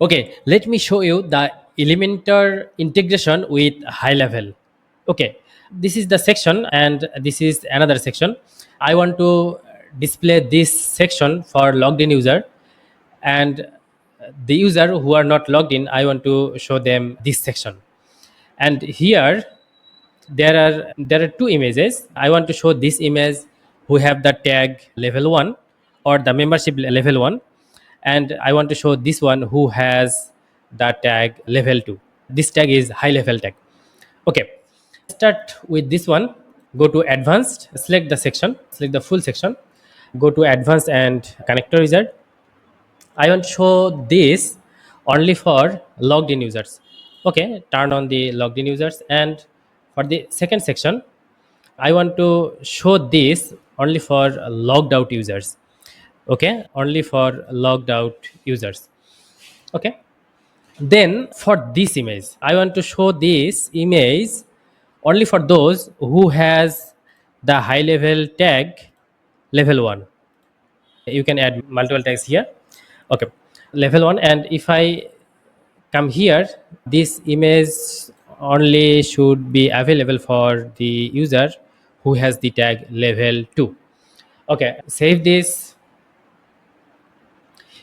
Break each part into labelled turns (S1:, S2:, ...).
S1: Okay, let me show you the Elementor integration with HighLevel. Okay, this is the section and this is another section. I want to display this section for logged in user, and the user who are not logged in, I want to show them this section. And here there are two images. I want to show this image who have the tag level 1 or the membership level 1, and I want to show this one who has the tag level 2. This tag is high level tag. Okay, start with this one. Go to advanced, select the section, select the full section, go to advanced and connector wizard. I want to show this only for logged in users. Okay, turn on the logged in users, and for the second section, I want to show this only for logged out users. Okay, only for logged out users. Okay, then for this image, I want to show this image only for those who has the high level tag level 1. You can add multiple tags here. Okay, level 1, and if I come here, this image only should be available for the user who has the tag level 2. Okay, save this.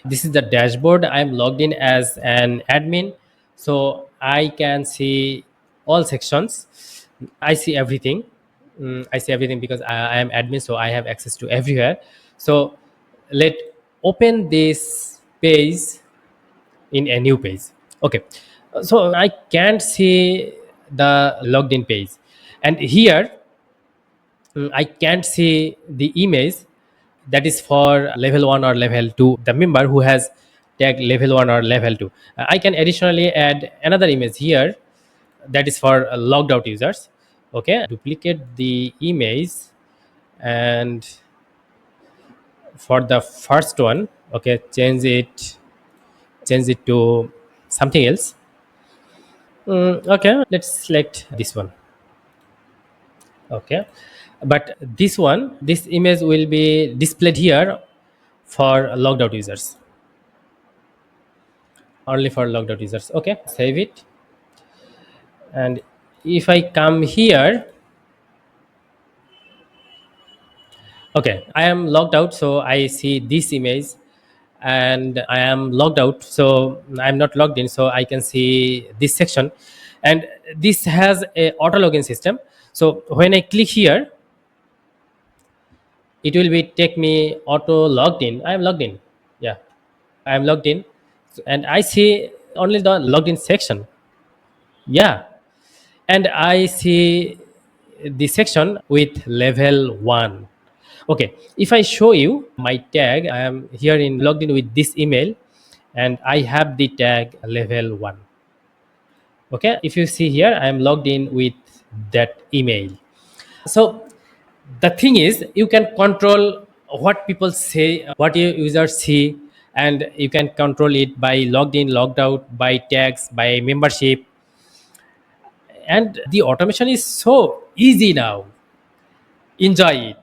S1: This is the dashboard. I'm logged in as an admin, so I can see all sections. I see everything. I see everything because I am admin, so I have access to everywhere. So let open this page in a new page. Okay, so I can't see the logged in page, and here I can't see the image that is for level 1 or level 2, the member who has tag level 1 or level 2. I can additionally add another image here that is for logged out users. Okay, duplicate the image, and for the first one, okay, change it to something else. Okay, let's select this one. Okay, but this image will be displayed here for logged out users, only for logged out users. Okay, save it, and if I come here, okay, I am logged out, so I see this image, and I am logged out, so I'm not logged in, so I can see this section. And this has a auto login system, so when I click here, it will be take me auto logged in. I am logged in. Yeah, I am logged in. And I see only the logged in section. Yeah, and I see the section with level 1. Okay, if I show you my tag, I am here in logged in with this email, and I have the tag level 1. Okay, if you see here, I am logged in with that email. So the thing is, you can control what people say, what your users see, and you can control it by logged in, logged out, by tags, by membership. And the automation is so easy now. Enjoy it.